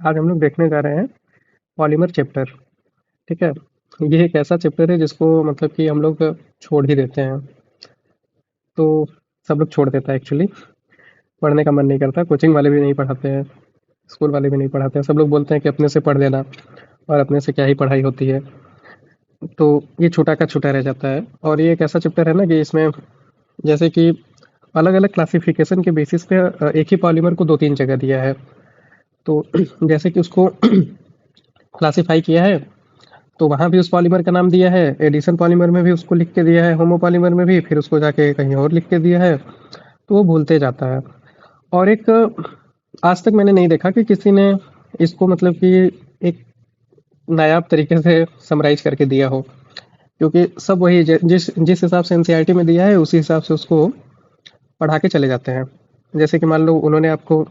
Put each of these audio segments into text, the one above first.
आज हम लोग देखने जा रहे हैं पॉलीमर चैप्टर। ठीक है। ये एक ऐसा चैप्टर है जिसको मतलब कि हम लोग छोड़ ही देते हैं। तो सब लोग छोड़ देता है एक्चुअली। पढ़ने का मन नहीं करता, कोचिंग वाले भी नहीं पढ़ाते हैं, स्कूल वाले भी नहीं पढ़ाते हैं। सब लोग बोलते हैं कि अपने से पढ़ लेना, और अपने से क्या ही पढ़ाई होती है। तो ये छोटा का छोटा रह जाता है। और ये एक ऐसा चैप्टर है ना कि इसमें जैसे कि अलग अलग क्लासिफिकेशन के बेसिस पे एक ही पॉलीमर को दो तीन जगह दिया है। तो जैसे कि उसको क्लासिफाई किया है, तो वहाँ भी उस पॉलीमर का नाम दिया है, एडिशन पॉलीमर में भी उसको लिख के दिया है, होमो पॉलीमर में भी फिर उसको जाके कहीं और लिख के दिया है। तो वो भूलते जाता है। और एक आज तक मैंने नहीं देखा कि किसी ने इसको मतलब कि एक नायाब तरीके से समराइज करके दिया हो, क्योंकि सब वही जिस जिस हिसाब से एनसीईआरटी में दिया है उसी हिसाब से उसको पढ़ा के चले जाते हैं। जैसे कि मान लो उन्होंने आपको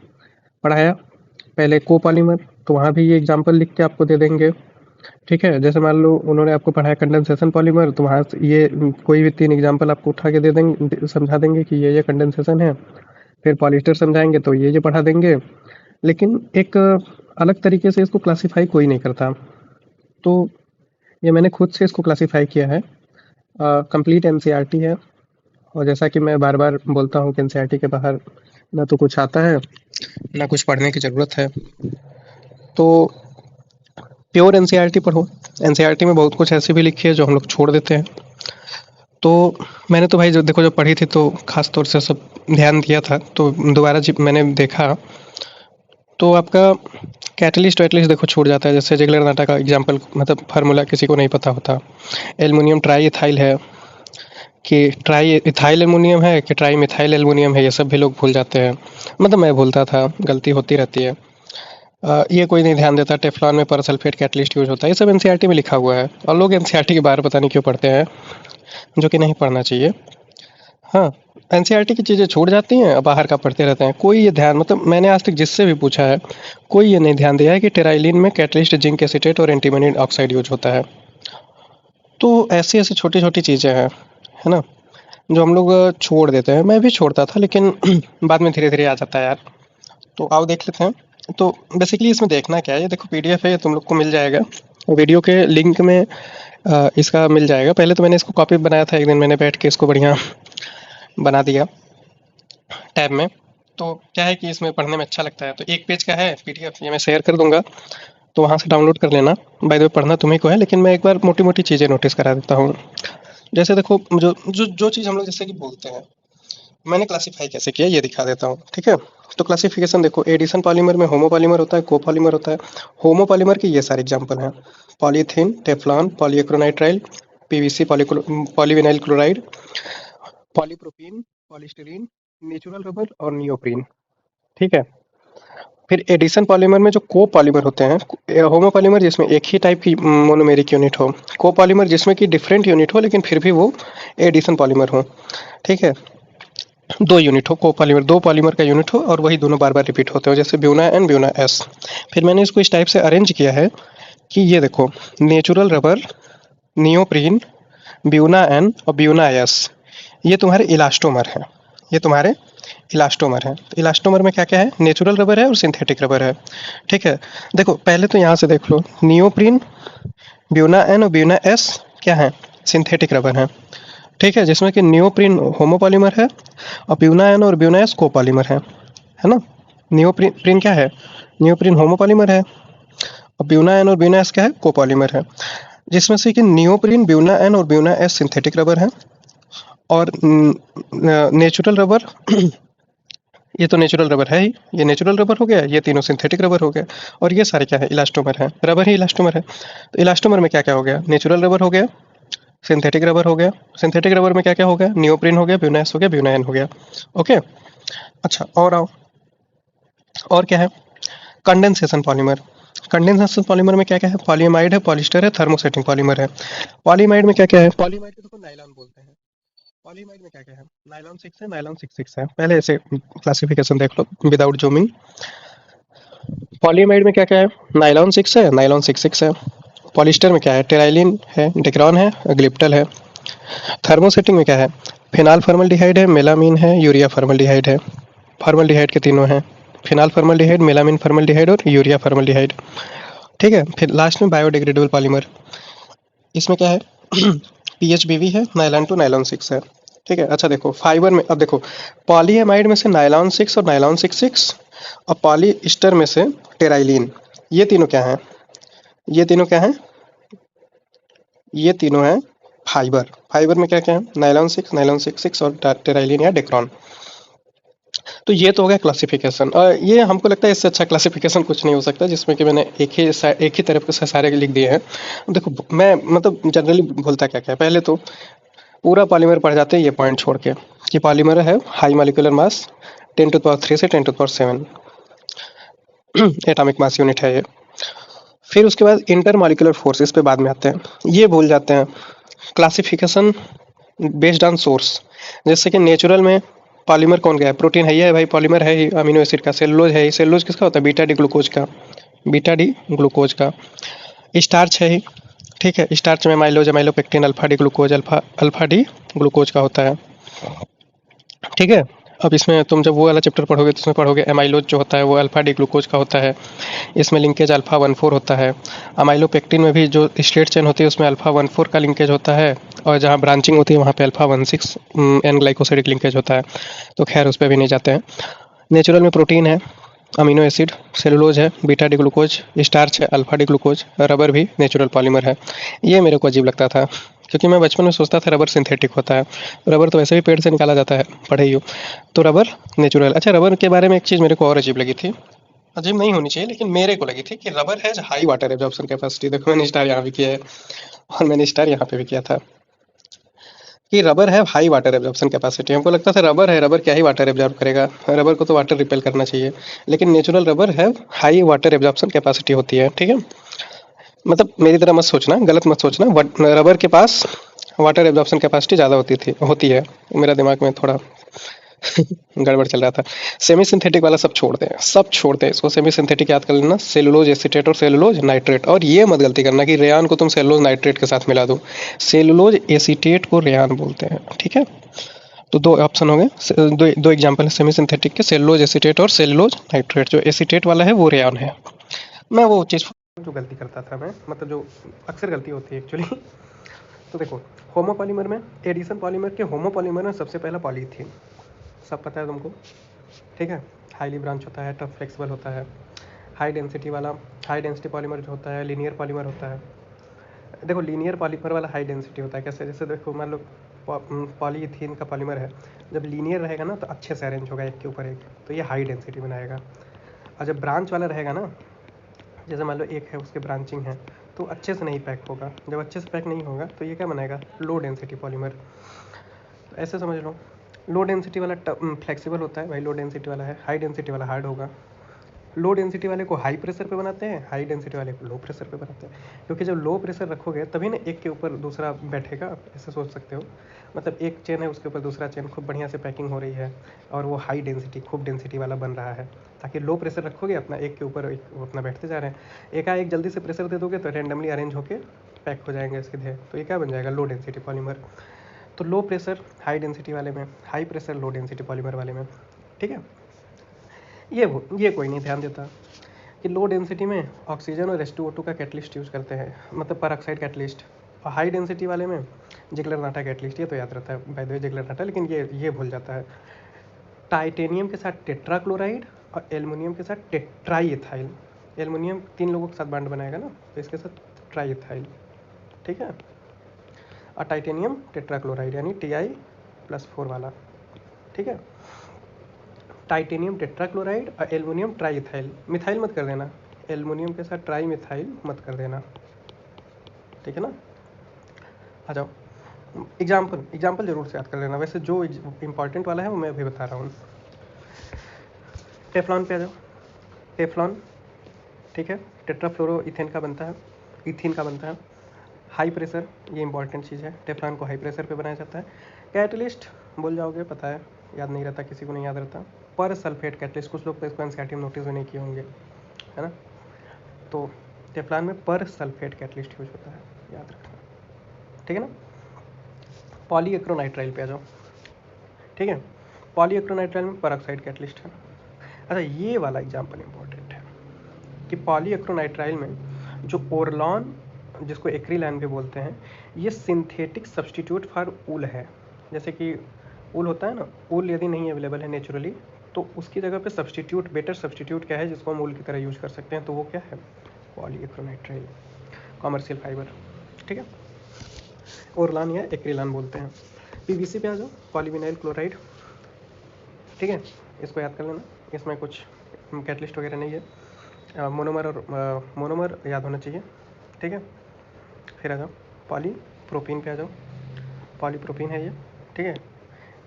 पढ़ाया पहले कोपॉलीमर, तो वहाँ भी ये एग्जाम्पल लिख के आपको दे देंगे। ठीक है। जैसे मान लो उन्होंने आपको पढ़ाया कंडेंसेशन पॉलीमर, तो वहाँ से ये कोई भी तीन एग्जांपल आपको उठा के दे देंगे, समझा देंगे कि ये कंडेंसेशन है। फिर पॉलिएस्टर समझाएंगे तो ये पढ़ा देंगे। लेकिन एक अलग तरीके से इसको क्लासिफाई कोई नहीं करता। तो ये मैंने खुद से इसको क्लासिफाई किया है। कंप्लीट एनसीईआरटी है। और जैसा कि मैं बार बार बोलता हूँ कि एनसीईआरटी के बाहर ना तो कुछ आता है, ना कुछ पढ़ने की ज़रूरत है। तो प्योर एनसीईआरटी पढ़ो। एनसीईआरटी में बहुत कुछ ऐसी भी लिखी है जो हम लोग छोड़ देते हैं। तो मैंने तो भाई जो देखो जब पढ़ी थी तो खास तौर से सब ध्यान दिया था, तो दोबारा जब मैंने देखा तो आपका कैटलिस्ट वैटलिस्ट देखो छूट जाता है। जैसे जिगलर नाटा का एग्जांपल, मतलब फार्मूला किसी को नहीं पता होता। एल्युमिनियम ट्राई इथाइल है कि ट्राई इथाइल एल्युमिनियम है कि ट्राई मिथाइल एल्युमिनियम है, ये सब भी लोग भूल जाते हैं। मतलब मैं भूलता था, गलती होती रहती है। ये कोई नहीं ध्यान देता। टेफ्लॉन में पर सल्फेट कैटलिस्ट यूज होता है, ये सब एनसीईआरटी में लिखा हुआ है, और लोग एनसीईआरटी के बारे पता नहीं क्यों पढ़ते हैं, जो कि नहीं पढ़ना चाहिए। हाँ, एनसीईआरटी की चीज़ें छूट जाती हैं, बाहर का पढ़ते रहते हैं। कोई ये ध्यान, मतलब मैंने आज तक जिससे भी पूछा है, कोई ये नहीं ध्यान दिया है कि टेराइलिन में कैटलिस्ट जिंक एसीटेट और एंटीमनी ऑक्साइड यूज होता है। तो ऐसी ऐसी छोटी छोटी चीज़ें हैं, है ना, जो हम लोग छोड़ देते हैं। मैं भी छोड़ता था, लेकिन बाद में धीरे धीरे आ जाता है यार। तो आओ देख लेते हैं। तो बेसिकली इसमें देखना क्या है, ये देखो पीडीएफ है, ये तुम लोग को मिल जाएगा वीडियो के लिंक में। इसका मिल जाएगा। पहले तो मैंने इसको कॉपी बनाया था, एक दिन मैंने बैठ के इसको बढ़िया बना दिया टैब में। तो क्या है कि इसमें पढ़ने में अच्छा लगता है। तो एक पेज का है पीडीएफ, ये मैं शेयर कर दूंगा, तो वहाँ से डाउनलोड कर लेना। बाय द वे पढ़ना तुम्ही को है, लेकिन मैं एक बार मोटी मोटी चीज़ें नोटिस करा देता हूँ। जैसे देखो जो जो जो चीज़ हम लोग जैसे कि बोलते हैं, मैंने क्लासिफाई कैसे किया ये दिखा देता हूँ। ठीक है। तो क्लासिफिकेशन देखो, एडिशन पॉलीमर में होमो पॉलीमर होता है, कोपॉलीमर होता है। होमो पॉलीमर के ये सारे एग्जांपल हैं: polythene, Teflon, polyacrylonitrile, PVC, polyvinyl chloride, polypropene, polystyrene, natural rubber और नियोप्रीन। ठीक है। फिर एडिशन पॉलीमर में जो को पॉलीमर होते हैं, होमो पॉलीमर जिसमें एक ही टाइप की मोनोमेरिक यूनिट हो, को पॉलीमर जिसमें कि डिफरेंट यूनिट हो लेकिन फिर भी वो एडिशन पॉलीमर हो। ठीक है। दो यूनिट हो, को पॉलीमर दो पॉलीमर का यूनिट हो और वही दोनों बार बार रिपीट होते हो, जैसे ब्यूना एन ब्यूना एस। फिर मैंने इसको इस टाइप से अरेंज किया है कि ये देखो, natural rubber, neoprene, buna N और ब्यूना एस, ये तुम्हारे इलास्टोमर हैं। ये तुम्हारे इलास्टोमर है। तो इलास्टोमर में क्या क्या है? नेचुरल रबर है और सिंथेटिक रबर है। ठीक है। देखो पहले तो यहाँ से देख लो, नियोप्रीन, ब्यूना एन और ब्यूना एस क्या है? सिंथेटिक रबर है। ठीक है। जिसमें कि नियोप्रीन होमोपॉलीमर है और ब्यूना एन और ब्यूना एस कोपॉलीमर है ना। नियोप्रीन प्रीन क्या है? नियोप्रीन होमोपॉलीमर है और ब्यूना एन और ब्यूना एस क्या है? कोपॉलीमर है। जिसमें से कि नियोप्रीन, ब्यूना एन और ब्यूना एस सिंथेटिक रबर है, और नेचुरल रबर ये तो नेचुरल रबर है ही, ये नेचुरल रबर हो गया, ये तीनों सिंथेटिक रबर हो गया, और ये सारे क्या है? इलास्टोमर है। रबर ही इलास्टोमर है। तो इलास्टोमर में क्या क्या हो गया? नेचुरल रबर हो गया, सिंथेटिक रबर हो गया। सिंथेटिक रबर में क्या क्या हो गया? नियोप्रीन हो गया, ब्यूनास हो गया, ब्यूनाइन हो गया। ओके। अच्छा, और आओ, और क्या है? Condensation polymer. कंडेंसेशन पॉलीमर में क्या क्या है? पॉलीमाइड है, पॉलिस्टर है, थर्मोसेटिंग पॉलीमर है। पॉलीमाइड में क्या क्या है? पॉलीमाइड को नायलॉन बोलते हैं। पॉलीमाइड में क्या क्या है? नायलॉन 6 है, नायलॉन 6 है। पहले ऐसे क्लासिफिकेशन देख लो विदाउट जूमिंग। पॉलीमाइड में क्या क्या है? नायलॉन 6 है, नायलॉन 6 है। पॉलिस्टर में क्या है? टेराइलिन है, डिक्रॉन है, ग्लिप्टल है। थर्मोसेटिंग में क्या है? फिनाल फॉर्मल्डिहाइड है, मेलामीन है, यूरिया फॉर्मल्डिहाइड है। फॉर्मल्डिहाइड के तीनों हैं। फिनाल फॉर्मल्डिहाइड, मेलामिन फॉर्मल्डिहाइड और यूरिया फॉर्मल्डिहाइड। ठीक है, फिर लास्ट में बायोडिग्रेडेबल पॉलीमर। इसमें क्या है पीएचबीवी है, नायलॉन टू नायलॉन 6 है। ठीक है, अच्छा देखो फाइबर में, अब देखो पॉलीएमाइड में से नायलॉन 6 और नायलॉन 6 और पॉलीस्टर में से टेराइलिन, ये तीनों क्या हैं? ये तीनों क्या हैं? ये तीनों हैं फाइबर। फाइबर में क्या क्या है? नायलॉन 6 और टेराइलिन या डेक्रॉन। तो ये तो हो गया क्लासिफिकेशन, और ये हमको लगता है इससे अच्छा क्लासिफिकेशन कुछ नहीं हो सकता, जिसमें कि मैंने एक ही तरफ के सारे लिख दिए हैं। देखो मैं मतलब जनरली बोलता क्या क्या है, पहले तो पूरा पॉलीमर पढ़ जाते हैं ये पॉइंट छोड़ के, कि पॉलीमर है हाई मॉलिक्यूलर मास 10⁻³ से 10⁻⁷ एटॉमिक मास यूनिट है ये। फिर उसके बाद इंटर मॉलिक्यूलर फोर्स, इस पे बाद में आते हैं। ये भूल जाते हैं। क्लासिफिकेशन बेस्ड ऑन सोर्स, जैसे कि नेचुरल में पॉलीमर कौन गया है? प्रोटीन है ही है भाई, पॉलीमर है ही अमीनो एसिड का। सेलुलोज है ही, सेलुलोज किसका होता है? बीटा डी ग्लूकोज का, बीटा डी ग्लूकोज का। स्टार्च है ही, ठीक है, स्टार्च में amylose amylopectin alpha D glucose, alpha D glucose का होता है। ठीक है, अब इसमें तुम जब वो वाला चैप्टर पढ़ोगे तो उसमें पढ़ोगे एमाइलोज जो होता है वो अल्फा डी ग्लूकोज का होता है। इसमें लिंकेज अल्फा 1,4 होता है। अमाइलोपेक्टिन में भी जो स्ट्रेट चेन होती है उसमें अल्फा 1,4 का लिंकेज होता है, और जहाँ ब्रांचिंग होती है वहाँ पे अल्फा 1,6 एन ग्लाइकोसाइडिक लिंकेज होता है। तो खैर उस पर भी नहीं जाते हैं। नेचुरल में प्रोटीन है, अमीनो एसिड, सेलुलोज है, बीटा डी ग्लूकोज, स्टार्च है, अल्फा डी ग्लूकोज, रबर भी नेचुरल पॉलीमर है। ये मेरे को अजीब लगता था, क्योंकि मैं बचपन में सोचता था रबर सिंथेटिक होता है। रबर तो वैसे भी पेड़ से निकाला जाता है, पढ़े ही हो। तो रबर नेचुरल। अच्छा, रबर के बारे में एक चीज़ मेरे को और अजीब लगी थी, अजीब नहीं होनी चाहिए लेकिन मेरे को लगी थी, कि rubber has high water absorption capacity. देखो मैंने स्टार यहाँ भी किया है, और मैंने स्टार यहाँ पे भी किया था, कि रबर है हाई वाटर एब्जॉर्प्शन कैपेसिटी। हमको लगता था रबर है, रबर क्या ही वाटर एब्जॉर्ब करेगा, रबर को तो वाटर रिपेल करना चाहिए। लेकिन नेचुरल रबर है हाई वाटर एब्जॉर्प्शन कैपेसिटी होती है। ठीक है, मतलब मेरी तरह मत सोचना, गलत मत सोचना, रबर के पास वाटर एब्जॉर्प्शन कैपेसिटी ज़्यादा होती है। मेरा दिमाग में थोड़ा गड़बड़ चल रहा था। सेमी सिंथेटिक वाला सब छोड़ दें, सब छोड़ दें इसको। सेमी सिंथेटिक याद कर लेना, सेलुलोज एसीटेट और सेलुलोज नाइट्रेट। और ये मत गलती करना कि रेयान को तुम सेलुलोज नाइट्रेट के साथ मिला दो। सेलुलोज एसीटेट को रेयान बोलते हैं। ठीक है, तो दो ऑप्शन हो गए, दो एग्जाम्पल है सेमी सिंथेटिक के, सेलुलोज एसीटेट और सेलुलोज नाइट्रेट। जो एसीटेट वाला है वो रेयान है। मैं वो चीज़ जो गलती करता था मैं, मतलब जो अक्सर गलती होती है एक्चुअली तो देखो, होमोपॉलीमर में, एडिशन पॉलीमर के होमोपॉलीमर में सबसे पहला पॉलीथीन, सब पता है तुमको। ठीक है, हाईली ब्रांच होता है, टफ फ्लेक्सिबल होता है। हाई डेंसिटी वाला, हाई डेंसिटी पॉलीमर जो होता है लीनियर पॉलीमर होता है। देखो लीनियर पॉलीमर वाला हाई डेंसिटी होता है। कैसे? जैसे देखो मान लो पॉलीथीन का पॉलीमर है, जब लीनियर रहेगा ना तो अच्छे से अरेंज होगा एक के ऊपर एक, तो ये हाई डेंसिटी बनाएगा। और जब ब्रांच वाला रहेगा ना, जैसे मान लो एक है उसके ब्रांचिंग है, तो अच्छे से नहीं पैक होगा। जब अच्छे से पैक नहीं होगा तो ये क्या बनाएगा? Low density polymer. तो ऐसे समझ लो, लो डेंसिटी वाला फ्लेक्सिबल होता है भाई, लो डेंसिटी वाला है। हाई डेंसिटी वाला हार्ड होगा। लो डेंसिटी वाले को हाई प्रेशर पे बनाते हैं, हाई डेंसिटी वाले को लो प्रेशर पे बनाते हैं। क्योंकि जब लो प्रेशर रखोगे तभी ना एक के ऊपर दूसरा बैठेगा, ऐसे सोच सकते हो। मतलब एक चेन है उसके ऊपर दूसरा चेन, खूब बढ़िया से पैकिंग हो रही है, और वो हाई डेंसिटी खूब डेंसिटी वाला बन रहा है। ताकि लो प्रेशर रखोगे अपना, एक के ऊपर एक वो अपना बैठते जा रहे हैं। एकाएक जल्दी से प्रेशर दे दोगे तो रैंडमली अरेंज होकर पैक हो जाएंगे सीधे, तो ये क्या बन जाएगा? Low density polymer. तो लो प्रेशर हाई डेंसिटी वाले में, high pressure low density polymer वाले में। ठीक है, ये कोई नहीं ध्यान देता कि लो डेंसिटी में ऑक्सीजन और H2O2 का कैटलिस्ट यूज़ करते हैं, मतलब पर ऑक्साइड कैटलिस्ट। और हाई डेंसिटी वाले में जिगलर नाटा कैटलिस्ट। ये तो याद रहता है बाय द वे, जिगलर नाटा, लेकिन ये भूल जाता है। टाइटेनियम के साथ टेट्राक्लोराइड और एल्युमिनियम के साथ टेट्राई इथाइल। एल्युमिनियम 3 लोगों के साथ बॉन्ड बनाएगा ना, तो इसके साथ ट्राई इथाइल। ठीक है, और टाइटेनियम टेट्राक्लोराइड यानी Ti+4 वाला। ठीक है, टाइटेनियम टेट्राक्लोराइड और एल्युमिनियम ट्राई इथाइल। मिथाइल मत कर देना, एल्युमिनियम के साथ ट्राई मिथाइल मत कर देना। ठीक है ना, आ जाओ। एग्जाम्पल जरूर से याद कर लेना। वैसे जो इंपॉर्टेंट वाला है वो मैं अभी बता रहा हूँ। टेफ्लॉन पे आ जाओ। टेफ्लॉन, ठीक है, टेट्राफ्लोरो इथेन का बनता है, इथीन का बनता है। हाई प्रेशर, ये इंपॉर्टेंट चीज़ है, टेफ्लॉन को हाई प्रेशर पे बनाया जाता है। कैटलिस्ट भूल जाओगे, पता है, याद नहीं रहता, किसी को नहीं याद रहता। पर सल्फेट कैटलिस्ट, कुछ लोग तो इसको एनसीईआरटी में नोटिस भी नहीं किए होंगे, है ना। तो टेफ्लॉन में पर सल्फेट कैटलिस्ट यूज होता है, याद रखना। ठीक है ना। पॉलीएक्रोनाइट्राइल पे आ जाओ। ठीक है, पॉलीएक्रोनाइट्राइल में पर ऑक्साइड कैटलिस्ट है। अच्छा, ये वाला एग्जाम्पल इंपॉर्टेंट है कि पॉलीएक्रोनाइट्राइल में जो ओरलॉन, जिसको एक्रिलैन भी बोलते हैं, ये सिंथेटिक सब्सटीट्यूट फॉर ऊल है। जैसे कि ऊल होता है ना, ऊल यदि नहीं अवेलेबल है नेचुरली, तो उसकी जगह पे सब्सटीट्यूट, बेटर सब्सटीट्यूट क्या है जिसको हम ऊल की तरह यूज़ कर सकते हैं, तो वो क्या है, पॉलीएक्रोनाइट्राइल कॉमर्शियल फाइबर। ठीक है, ओरलान या एक्रिलान बोलते हैं। पीवीसी पे आ जाओ, पॉलीविनाइल क्लोराइड। ठीक है, इसको याद कर लेना, इसमें कुछ कैटलिस्ट वगैरह नहीं है। मोनोमर और मोनोमर याद होना चाहिए। ठीक है, फिर आ जाओ पॉलीप्रोपीन पे आ जाओ, पॉलीप्रोपीन है ये। ठीक है,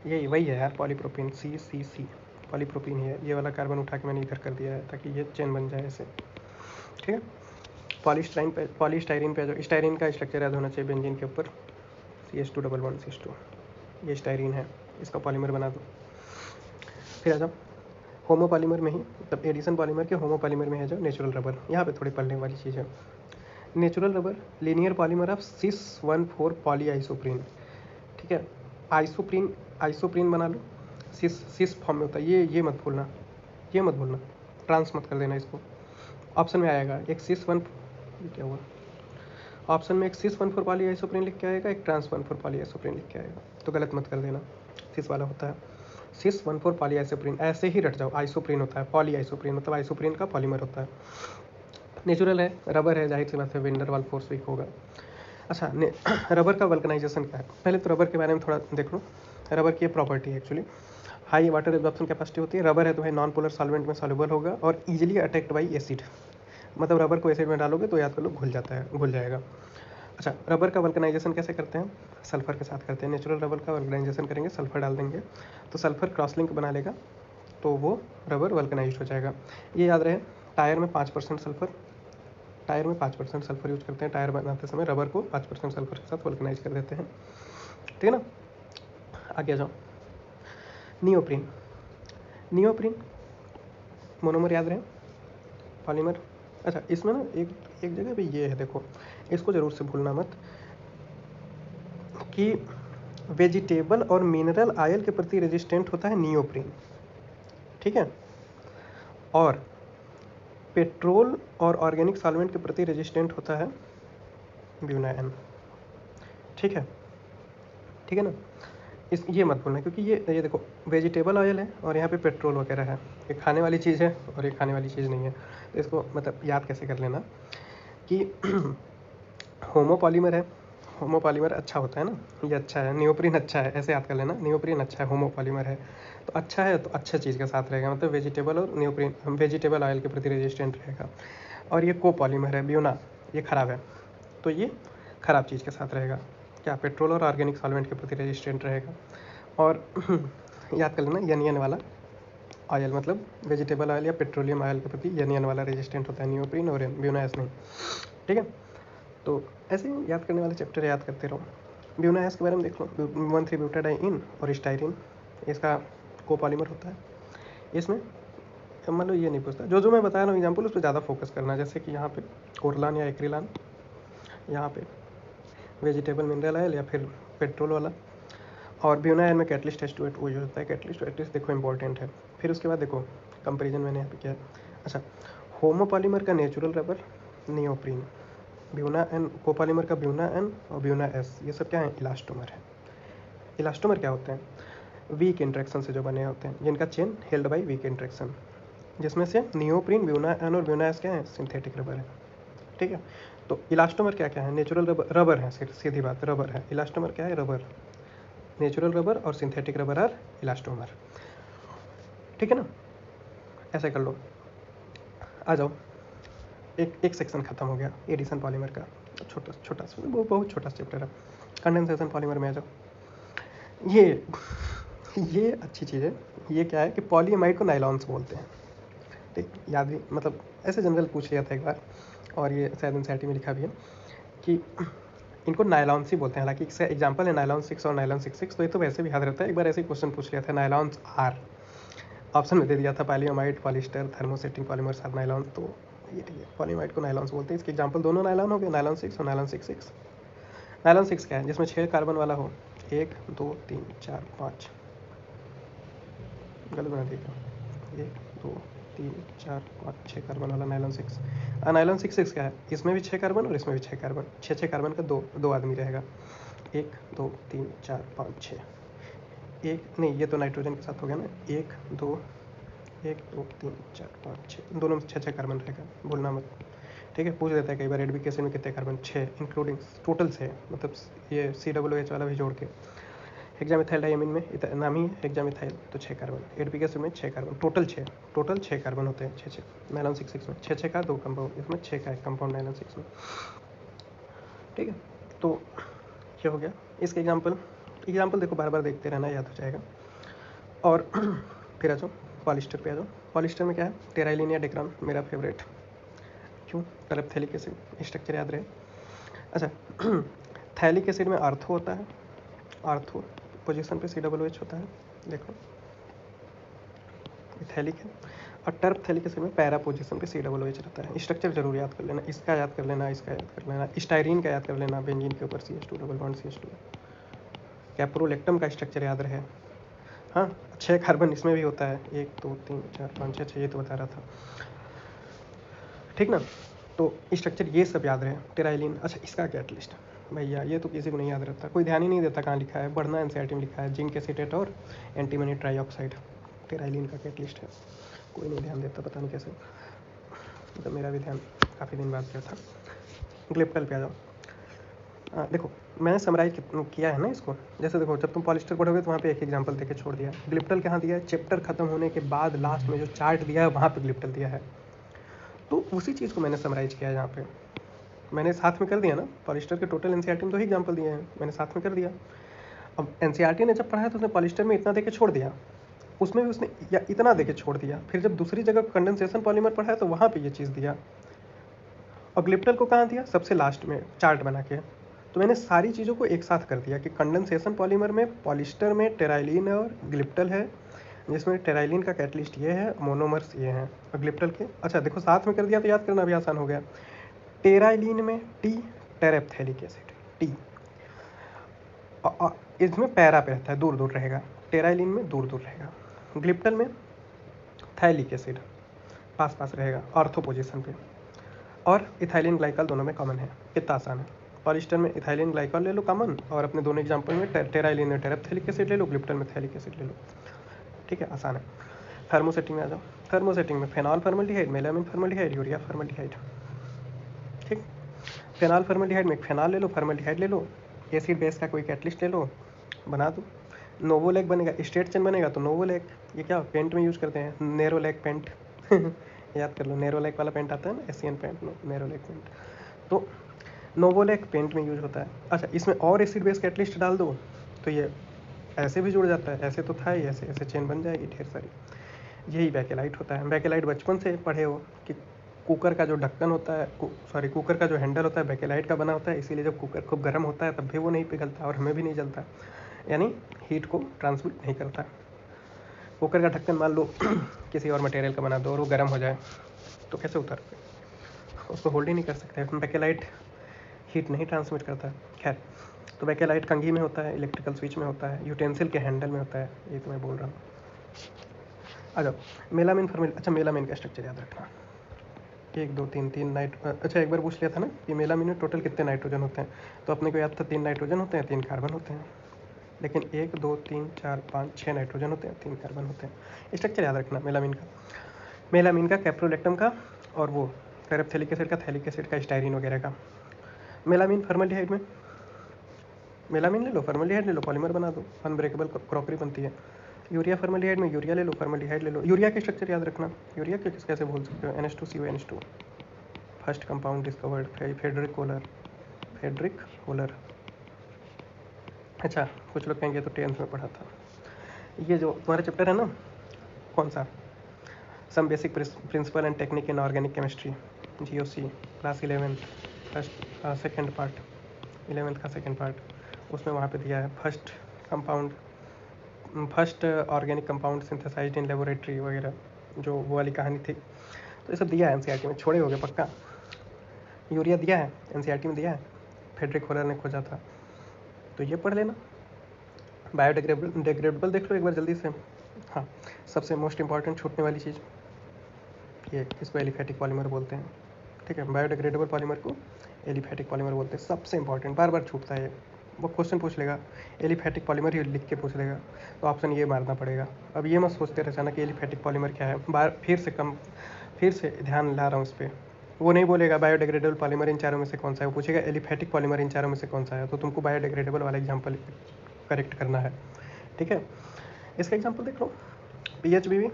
ये वही है यार, पॉलीप्रोपीन, सी पॉलीप्रोपीन ही है। ये वाला कार्बन उठा के मैंने इधर कर दिया है ताकि ये चेन बन जाए ऐसे। ठीक है, पॉलीस्टाइरीन पे आ जाओ। स्टाइरीन का स्ट्रक्चर याद होना चाहिए बेंजीन के ऊपर, CH2 डबल बॉन्ड CH2, ये स्टाइरीन है, इसका पॉलीमर बना दो। फिर आ जाओ होमोपॉलीमर में ही, मतलब एडिशन पॉलीमर के होमोपॉलीमर में है जो नेचुरल रबर। यहाँ पे थोड़ी पढ़ने वाली चीज़ है। Natural rubber linear polymer of cis 1,4 polyisoprene. ठीक है, आइसोप्रीन बना लो, सिस फॉर्म में होता है। ये मत भूलना, ये मत भूलना, ट्रांस मत कर देना इसको। ऑप्शन में आएगा एक सिस वन, ये क्या हुआ, ऑप्शन में एक सिस 1,4 पॉली आइसोप्रीन लिख के आएगा, एक ट्रांस 1,4 पॉली आइसोप्रीन लिख के आएगा, तो गलत मत कर देना, सिस वाला होता है। सिस 1,4 पॉली आइसोप्रीन ऐसे ही रट जाओ, आइसोप्रीन होता है, पॉली आइसोप्रीन मतलब आइसोप्रीन का पॉलीमर होता है। नेचुरल है, रबर है, जाहिर सी बात है विंडर वाल फोर्स वीक होगा। अच्छा, रबर का वल्कनाइजेशन क्या है, पहले तो रबर के बारे में थोड़ा देख लो। रबर की प्रॉपर्टी है actually, high water absorption capacity होती है। रबर है तो भाई नॉन पोलर सॉल्वेंट में सॉल्युबल होगा और इजीली अटैक्ड बाई एसिड, मतलब रबर को एसिड में डालोगे तो याद कर लो घुल जाता है, घुल जाएगा। अच्छा, रबर का वल्कनाइजेशन कैसे करते हैं, सल्फर के साथ करते हैं। नेचुरल रबर का वल्कनाइजेशन करेंगे, सल्फर डाल देंगे तो सल्फर क्रॉस लिंक बना लेगा, तो वो रबर वल्कनाइज हो जाएगा। ये याद रहे, टायर में 5% सल्फर, टायर में 5% सल्फर यूज करते हैं। टायर बनाते समय रबर को 5% सल्फर के साथ वल्कनाइज कर देते हैं। ठीक है ना, आगे आ जाओ। नियोप्रीन, नियोप्रीन मोनोमर याद रहे, पॉलीमर। अच्छा, इसमें ना एक एक जगह पे ये है, देखो इसको ज़रूर से भूलना मत कि वेजिटेबल और मिनरल ऑयल के प्रति रेजिस्टेंट होता है नियोप्रीन। ठीक है, और पेट्रोल और ऑर्गेनिक सॉल्वेंट के प्रति रेजिस्टेंट होता है ब्यूनाएन। ठीक है, ठीक है ना, इस ये मत भूलना, क्योंकि ये देखो वेजिटेबल ऑयल है और यहाँ पे पेट्रोल वगैरह है, ये खाने वाली चीज़ है और ये खाने वाली चीज़ नहीं है। तो इसको मतलब याद कैसे कर लेना कि होमोपॉलीमर है, होमोपॉलीमर अच्छा होता है ना, ये अच्छा है, नियोप्रीन अच्छा है, ऐसे याद कर लेना, नियोप्रीन अच्छा है, होमोपॉलीमर है, तो अच्छा है तो अच्छा चीज़ के साथ रहेगा, मतलब वेजिटेबल और नियोप्रीन, वेजिटेबल ऑयल के प्रति रेजिस्टेंट रहेगा। और ये कोपॉलीमर है ब्यूना, ये ख़राब है, तो ये ख़राब चीज़ के साथ रहेगा, क्या पेट्रोल और ऑर्गेनिक सॉल्वेंट के प्रति रेजिस्टेंट रहेगा। और याद कर लेना यन वाला ऑयल, मतलब वेजिटेबल ऑयल या पेट्रोलियम ऑयल के प्रति यन वाला रेजिस्टेंट होता है, नियोप्रीन और ब्यूनाएस नहीं। ठीक है, तो ऐसे ही याद करने वाले चैप्टर याद करते रहो। ब्यूनाएस के बारे में देख लो, 1,3 ब्यूटाडाइन और स्टाइरिन, इसका कोपॉलीमर होता है। इसमें मान लो ये नहीं पूछता, जो मैं बता रहा हूँ एग्जाम्पल उस पर ज़्यादा फोकस करना, जैसे कि यहाँ पे ओरलान या एक्रिलान, यहाँ पे वेजिटेबल मिनरल ऑयल या फिर पेट्रोल वाला, और ब्यूनाएन में कैटलिस्ट H2O यूज होता है। कैटलिस्ट देखो इंपॉर्टेंट है। फिर उसके बाद देखो कंपेरिजन मैंने यहाँ पे किया है। अच्छा, होमोपॉलीमर का natural rubber neoprene, buna N copolymer का ब्यूना एन और ब्यूना एस, ये सब क्या है, इलास्टोमर है। इलास्टोमर क्या होते हैं, वीक इंट्रैक्शन से जो बने होते हैं, जिनका chain held by weak interaction, जिसमें से नियोप्रीन, ब्यूना एन और ब्यूना एस क्या है, सिंथेटिक रबर है। ठीक है, तो इलास्टोमर क्या क्या है, नेचुरल रबर है, सीधी बात रबर है। इलास्टोमर क्या है, रबर, नेचुरल रबर और सिंथेटिक रबर आर इलास्टोमर। ठीक है ना, ऐसे कर लो। आ जाओ, एक सेक्शन खत्म हो गया एडिशन पॉलीमर का, छोटा छोटा वो बहुत छोटा चैप्टर है। कंडेंसेशन पॉलीमर में आ जाओ। ये अच्छी चीज़ है। ये क्या है कि पॉलीएमाइड को नाइलॉन्स बोलते हैं। ठीक, याद भी मतलब ऐसे जनरल पूछ लिया था एक बार, और ये शायद एनसीईआरटी में लिखा भी है कि इनको नाइलॉन्स ही बोलते हैं। हालांकि इसका एग्जांपल है नाइलॉन 6 और नाइलॉन 6, तो ये तो वैसे भी याद रहता है। एक बार ऐसे ही क्वेश्चन पूछ लिया था, नाइलॉन्स आर, ऑप्शन में दे दिया था polyamide, polyester, thermosetting polymers are nylon, तो ये ठीक है, पॉलीएमाइड को नाइलॉन्स बोलते हैं। इसके एग्जांपल दोनों नाइलॉन हो गए, नाइलॉन 6 और नाइलॉन 6। नाइलॉन 6 क्या है, जिसमें 6 कार्बन वाला हो, 1 2 3 4 5, गलत बना दिया, 1 2 3 4 5 6 कार्बन वाला नाइलॉन 6। नाइलॉन 6 क्या है, इसमें भी 6 कार्बन और इसमें भी 6 कार्बन, 6 कार्बन का दो आदमी रहेगा। 1 2 3 4 5 6, एक नहीं, ये तो नाइट्रोजन के साथ हो गया ना। 1 2 1 2 3 4 5 6, दोनों में 6 कार्बन रहेगा, भूलना मत। ठीक है, पूछ देता है कई बार एडबिक एसिड में कितने कार्बन, 6 इंक्लूडिंग टोटल 6, मतलब ये COOH वाला भी जोड़ के। हेक्सामिथाइल डाइमीन में नाम ही हेक्सामिथाइल, तो 6 कार्बन। एडबिक एसिड में 6 कार्बन, टोटल 6 कार्बन होते हैं, 6 नाइलॉन 6 में 6 का 2 कंपाउंड, इसमें 6 का एक कंपाउंड नाइलॉन 6 में। ठीक है, तो ये हो गया इसका एग्जाम्पल देखो, बार बार देखते रहना, याद हो जाएगा। और फिर आ जाओ पॉलिस्टर पे आ जाओ। पॉलिस्टर में क्या है, टेराइलिन या डेक्रान, मेरा फेवरेट। क्यों, टरप्थैलिक एसिड, स्ट्रक्चर याद रहे। अच्छा थैलिक एसिड में आर्थो होता है, आर्थो पोजीशन पे COOH होता है, देखो थैलिक है। और टर्पथैलिक एसिड में पैरा पोजीशन पे COOH रहता है। स्ट्रक्चर जरूर याद कर लेना, इसका याद कर लेना, इसका याद कर लेना, स्टाइरीन का याद कर लेना, बेंजीन के ऊपर CH2 double bond CH2। Caprolactam का स्ट्रक्चर याद रहे। हाँ 6 कार्बन इसमें भी होता है, 1 2 3 4 5 6, ये तो बता रहा था, ठीक ना। तो स्ट्रक्चर ये सब याद रहे। टेराइलिन, अच्छा इसका कैटलिस्ट भैया ये तो किसी को नहीं याद रहता, कोई ध्यान ही नहीं देता कहाँ लिखा है, बढ़ना NCERT में लिखा है, जिंक एसीटेट और एंटीमनी ट्राईऑक्साइड टेराइलिन का कैटलिस्ट है। कोई नहीं ध्यान देता, पता नहीं कैसे, तो मेरा भी ध्यान काफ़ी दिन बाद गया था। ग्लिप्टल पे आ जाओ। देखो मैंने समराइज किया है ना इसको, जैसे देखो जब तुम पॉलिस्टर पढ़ोगे तो वहाँ पे एक एग्जांपल देके छोड़ दिया। ग्लिप्टल कहाँ दिया है, चैप्टर खत्म होने के बाद लास्ट में जो चार्ट दिया है वहाँ पे ग्लिप्टल दिया है, तो उसी चीज़ को मैंने समराइज किया है यहाँ पे। मैंने साथ में कर दिया ना, पॉलिस्टर के टोटल NCERT में 2 ही एग्जाम्पल दिए हैं, मैंने साथ में कर दिया। अब NCERT ने जब पढ़ाया तो उसने पॉलिस्टर में इतना देके छोड़ दिया, उसमें भी उसने या इतना देके छोड़ दिया, फिर जब दूसरी जगह कंडेंसेशन पॉलीमर पढ़ाया तो वहाँ पे ये चीज़ दिया, और ग्लिप्टल को कहाँ दिया, सबसे लास्ट में चार्ट बना के। तो मैंने सारी चीज़ों को एक साथ कर दिया कि कंडेंसेशन पॉलीमर में पॉलिस्टर में टेराइलिन और ग्लिप्टल है, जिसमें टेराइलिन का कैटलिस्ट ये है, मोनोमर्स ये हैं, और ग्लिप्टल के अच्छा देखो साथ में कर दिया तो याद करना भी आसान हो गया। टेराइलिन में T टेरेप्थेलिक एसिड, T इसमें पैरा पे रहता है, दूर दूर रहेगा, टेराइलिन में दूर दूर रहेगा। ग्लिप्टल में थैलिक एसिड पास पास रहेगा ऑर्थो पोजीशन पे, और इथाइलिन ग्लाइकॉल दोनों में कॉमन है, कितना आसान है। पॉलिस्टर में इथाइलिन ग्लाइकॉल ले लो कॉमन, और अपने दोनों एग्जाम्पल में टेराइलिन में टेरेप्थेलिक एसिड ले लो, ग्लिप्टल में थैलिक एसिड ले लो, ठीक है आसान है। थर्मोसेटिंग में आ जाओ। थर्मोसेटिंग में phenol formaldehyde, melamine formaldehyde, urea formaldehyde, ठीक। फेनॉल फॉर्मल्डिहाइड में फेनॉल ले लो, फॉर्मल्डिहाइड ले लो, एसिड बेस का कोई कैटलिस्ट ले लो, बना दो। नोवोलेक बनेगा, स्ट्रेट चेन बनेगा तो नोवोलेक, ये क्या पेंट में यूज़ करते हैं, नेरोलेक पेंट याद कर लो, नेरोलेक वाला पेंट आता है ना, एशियन पेंट, नेरोलेक पेंट, तो नोवोलेक पेंट में यूज होता है। अच्छा इसमें और एसिड बेस कैटलिस्ट डाल दो तो ये ऐसे भी जुड़ जाता है, ऐसे तो था ही, ऐसे ऐसे चेन बन जाएगी ढेर सारी। यही बैकेलाइट होता है। बैकेलाइट बचपन से पढ़े हो कि कुकर का जो ढक्कन होता है, सॉरी कुकर का जो हैंडल होता है बैकेलाइट का बना होता है, इसीलिए जब कुकर खूब गर्म होता है तब भी वो नहीं पिघलता और हमें भी नहीं जलता, यानी हीट को ट्रांसमिट नहीं करता। कुकर का ढक्कन मान लो किसी और मटेरियल का बना दो और वो गर्म हो जाए तो कैसे उतारोगे, उसको होल्ड ही नहीं कर सकते। बैकेलाइट हीट नहीं ट्रांसमिट करता। खैर, तो बैकेलाइट कंघी में होता है, इलेक्ट्रिकल स्विच में होता है, यूटेंसिल के हैंडल में होता है, ये तो मैं बोल रहा हूँ। आ जाओ मेलामिन फॉर्मल। अच्छा मेलामिन का स्ट्रक्चर याद रखना, 1 2 3 3 अच्छा एक बार पूछ लिया था ना कि मेलामिन में टोटल कितने नाइट्रोजन होते हैं, तो अपने को याद था 3 नाइट्रोजन होते हैं, 3 कार्बन होते हैं, लेकिन 1 2 3 4 5 6 नाइट्रोजन होते हैं, 3 कार्बन होते हैं। स्ट्रक्चर याद रखना मेलामिन का, मेलामिन का, कैप्रोलेक्टम का, और वो टेरेप्थेलिक एसिड का, थैलिक एसिड का, स्टाइरिन वगैरह का। मेलामिन फॉर्मल्डिहाइड में मेलामिन ले लो, फॉर्मल्डिहाइड ले लो, पॉलीमर बना दो, अनब्रेकेबल क्रॉकरी बनती है। यूरिया फॉर्मल्डिहाइड में यूरिया ले लो, फॉर्मल्डिहाइड ले लो। यूरिया के स्ट्रक्चर याद रखना, यूरिया के कैसे बोल सकते हो, NH2CO first compound discovered, Friedrich Kohler, Friedrich Kohler. अच्छा कुछ लोग कहेंगे तो 10th में पढ़ा था। ये जो तुम्हारा चैप्टर है ना, कौन सा, some basic principle and technique in organic chemistry, GOC, class 11th, first second part, 11th का सेकेंड पार्ट, उसमें वहाँ पे दिया है first compound, first organic compound synthesized in laboratory वगैरह, जो वो वाली कहानी थी, तो ये सब दिया है NCERT में, छोड़े हो गए पक्का। यूरिया दिया है NCERT में, दिया है, फेडरिक होलर ने खोजा था, तो ये पढ़ लेना। बायोडिग्रेडेबल देख लो एक बार जल्दी से। हाँ सबसे मोस्ट इंपॉर्टेंट छूटने वाली चीज़, ये इसको एलिफैटिक पॉलीमर बोलते हैं, ठीक है। बायोडिग्रेडेबल पॉलीमर को एलिफैटिक पॉलीमर बोलते हैं। सबसे इंपॉर्टेंट, बार बार छूटता है ये, वो क्वेश्चन पूछ लेगा एलिफैटिक पॉलीमर, ये लिख के पूछ लेगा, तो ऑप्शन ये मारना पड़ेगा। अब ये मत सोचते रहे अचानक कि एलिफैटिक पॉलीमर क्या है, बार फिर से ध्यान ला रहा हूँ इस पर। वो नहीं बोलेगा बायोडिग्रेडेबल पॉलीमर इन चारों में से कौन सा है, वो पूछेगा एलिफैटिक पॉलीमर इन चारों में से कौन सा है, तो तुमको बायोडिग्रेडेबल वाला एग्जाम्पल करेक्ट करना है, ठीक है। इसका एग्जाम्पल देख लो, PHBB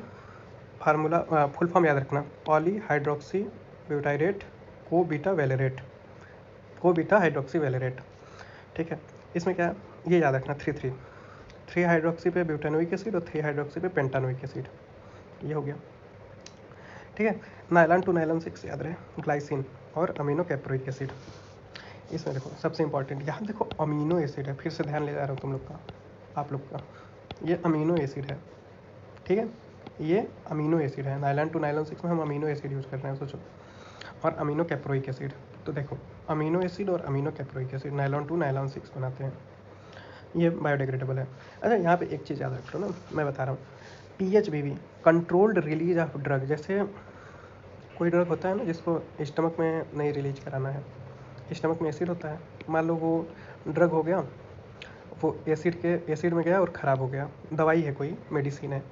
फार्मूला, फुल फॉर्म याद रखना, पॉली हाइड्रोक्सी ब्यूटाइरेट को बीटा वेलेरेट, को बीटा हाइड्रोक्सी वेलेरेट, ठीक है। इसमें क्या है ये याद रखना, 3 हाइड्रोक्सी पे ब्यूटानोइक एसिड और 3 हाइड्रोक्सी पे पेंटानोइक एसिड, ये हो गया, ठीक है। नाइलॉन टू नाइलॉन 6 याद रहे, ग्लाइसिन और अमीनो कैप्रोइक एसिड। इसमें देखो सबसे इंपॉर्टेंट, यहाँ देखो अमीनो एसिड है, फिर से ध्यान ले जा रहा हूँ तुम लोग का, आप लोग का, ये अमीनो एसिड है, ठीक है। ये अमीनो एसिड है, नाइलॉन टू नाइलॉन 6 में हम अमीनो एसिड यूज़ कर रहे हैं, सोचो। और अमीनो कैप्रोइक एसिड, तो देखो अमीनो एसिड और amino caproic acid nylon two nylon 6 बनाते हैं, ये बायोडिग्रेडेबल है। अच्छा यहाँ पे एक चीज़ याद रख लो ना, मैं बता रहा हूँ, PHBB controlled release of drug, जैसे कोई ड्रग होता है ना जिसको स्टमक में नहीं रिलीज कराना है, स्टमक में एसिड होता है, मान लो वो ड्रग हो गया, वो एसिड में गया और ख़राब हो गया, दवाई है कोई, मेडिसिन है,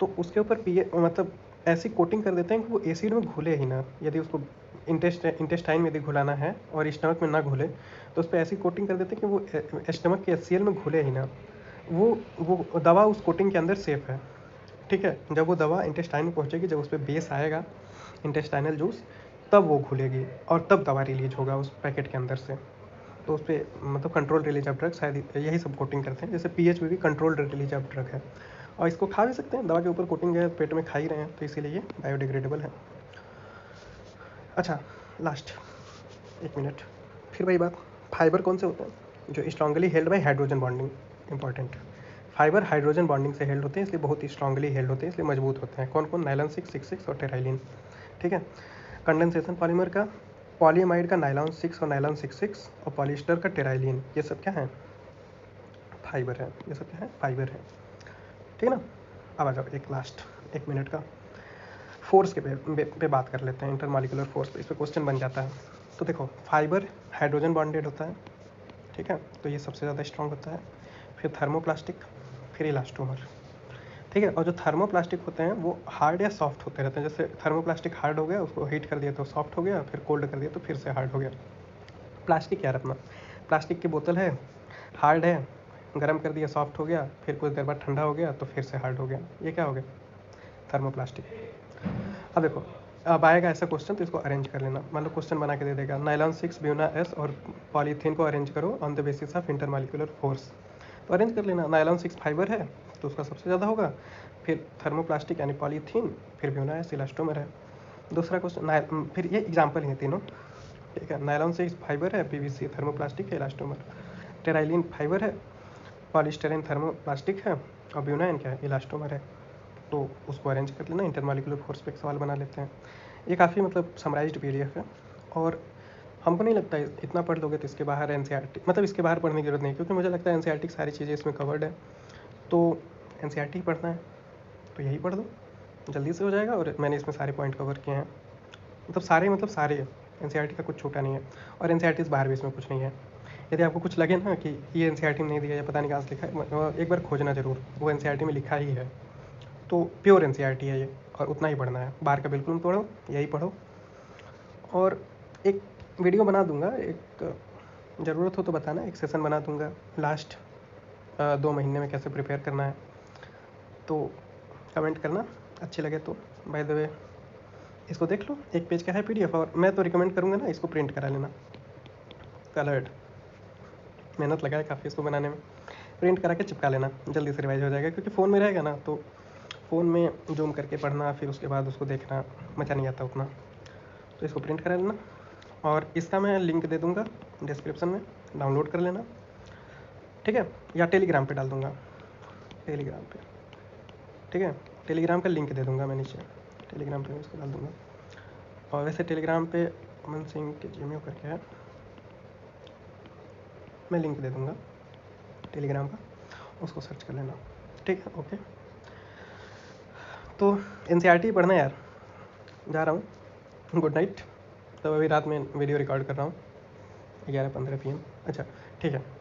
तो उसके ऊपर मतलब ऐसी कोटिंग कर देते हैं कि वो एसिड में घुले ही ना, यदि उसको इंटेस्टाइन में यदि घुलाना है और स्टमक में ना घुले, तो उस पर ऐसी कोटिंग कर देते हैं कि वो स्टमक के HCl में घुले ही ना, वो दवा उस कोटिंग के अंदर सेफ है, ठीक है। जब वो दवा इंटेस्टाइन में पहुँचेगी, जब उस पर बेस आएगा इंटेस्टाइनल जूस, तब वो घुलेगी और तब दवा रिलीज होगा उस पैकेट के अंदर से, तो उस पर मतलब कंट्रोल रिलीज ऑफ ड्रग शायद यही सब कोटिंग करते हैं, जैसे PHBB controlled release of drug है, और इसको खा भी सकते हैं, दवा के ऊपर कोटिंग है, पेट में खा ही रहे हैं, तो इसीलिए ये बायोडिग्रेडेबल है। अच्छा लास्ट 1 मिनट, फिर वही बात, फाइबर कौन से होते हैं, जो strongly held by hydrogen bonding, important, fibre hydrogen bonding से हेल्ड होते हैं, इसलिए बहुत ही स्ट्रांगली हेल्ड होते हैं, इसलिए मजबूत होते हैं। कौन कौन, नाइलॉन 6 और टेराइलिन, ठीक है। कंडेंसेशन पॉलीमर का, पॉलीमाइड का नाइलॉन 6 और नाइलॉन 6 और पॉलिएस्टर का टेराइलिन, ये सब क्या है, फाइबर है, ये सब क्या है, फाइबर है, ठीक है ना। अब आ जाओ एक लास्ट 1 मिनट का, फोर्स के पे बात कर लेते हैं, इंटरमॉलिक्यूलर फोर्स पे, इस पर क्वेश्चन बन जाता है। तो देखो फाइबर हाइड्रोजन बॉन्डेड होता है, ठीक है, तो ये सबसे ज़्यादा स्ट्रॉन्ग होता है, फिर थर्मोप्लास्टिक, फिर इलास्टोमर, ठीक है। और जो थर्मोप्लास्टिक होते हैं वो हार्ड या सॉफ्ट होते रहते हैं, जैसे थर्मोप्लास्टिक हार्ड हो गया, उसको हीट कर दिया तो सॉफ्ट हो गया, फिर कोल्ड कर दिया तो फिर से हार्ड हो गया। प्लास्टिक यार अपना, प्लास्टिक की बोतल है, हार्ड है, गर्म कर दिया सॉफ्ट हो गया, फिर कुछ देर बाद ठंडा हो गया तो फिर से हार्ड हो गया, ये क्या हो गया, थर्मोप्लास्टिक। अब देखो, अब आएगा ऐसा क्वेश्चन तो इसको अरेंज कर लेना, मान लो क्वेश्चन बना के दे देगा, नाइलॉन 6 ब्यूना S और पॉलीथीन को अरेंज करो on the basis of intermolecular force, तो अरेंज कर लेना, नाइलॉन 6 फाइबर है तो उसका सबसे ज़्यादा होगा, फिर थर्मोप्लास्टिक यानी पॉलीथीन, फिर ब्यूना S इलास्टोमर है। दूसरा क्वेश्चन, फिर ये एग्जाम्पल हैं तीनों, ठीक है। नाइलॉन 6 फाइबर है, PVC थर्मोप्लास्टिक है, इलास्टोमर, टेराइलिन फाइबर है, पॉलीस्टाइरीन थर्मोप्लास्टिक है, और ब्यूनाइन क्या है, इलास्टोमर है, तो उसको अरेंज कर लेना। इंटरमॉलिक्यूलर फोर्स पे एक सवाल बना लेते हैं। ये काफ़ी मतलब समराइज्ड PDF है, और हमको नहीं लगता इतना पढ़ लोगे तो इसके बाहर NCERT, मतलब इसके बाहर पढ़ने की जरूरत नहीं, क्योंकि मुझे लगता है NCERT की सारी चीज़ें इसमें कवर्ड है, तो NCERT ही पढ़ना है तो यही पढ़ दो, जल्दी से हो जाएगा। और मैंने इसमें सारे पॉइंट कवर किए हैं, मतलब सारे है, NCERT का कुछ छोटा नहीं है, और NCERT से बाहर भी इसमें कुछ नहीं है। यदि आपको कुछ लगे ना कि ये NCERT में नहीं दिया या पता नहीं कहाँ से लिखा है, एक बार खोजना ज़रूर, वो NCERT में लिखा ही है, तो प्योर NCERT है ये, और उतना ही पढ़ना है, बाहर का बिल्कुल मत पढ़ो, यही पढ़ो। और एक वीडियो बना दूंगा, एक ज़रूरत हो तो बताना, एक सेशन बना दूंगा लास्ट 2 महीने में कैसे प्रिपेयर करना है, तो कमेंट करना अच्छे लगे तो। बाय द वे इसको देख लो, एक पेज का है PDF, और मैं तो रिकमेंड करूँगा ना इसको प्रिंट करा लेना, कलर्ड, मेहनत लगा है काफ़ी इसको बनाने में, प्रिंट करा के चिपका लेना, जल्दी से रिवाइज हो जाएगा, क्योंकि फ़ोन में रहेगा ना तो फ़ोन में जूम करके पढ़ना, फिर उसके बाद उसको देखना मज़ा नहीं आता उतना, तो इसको प्रिंट करा लेना, और इसका मैं लिंक दे दूँगा डिस्क्रिप्शन में, डाउनलोड कर लेना, ठीक है, या टेलीग्राम पे डाल दूँगा, टेलीग्राम पे, ठीक है, टेलीग्राम का लिंक दे दूँगा मैं नीचे, टेलीग्राम पे मैं इसको डाल दूँगा। और वैसे टेलीग्राम पे अमन सिंह के जीमेल करके है, मैं लिंक दे दूँगा टेलीग्राम का, उसको सर्च कर लेना, ठीक है, ओके। तो NCERT पढ़ना यार, जा रहा हूँ, गुड नाइट। तो अभी रात में वीडियो रिकॉर्ड कर रहा हूँ, 11:15 PM। अच्छा ठीक है।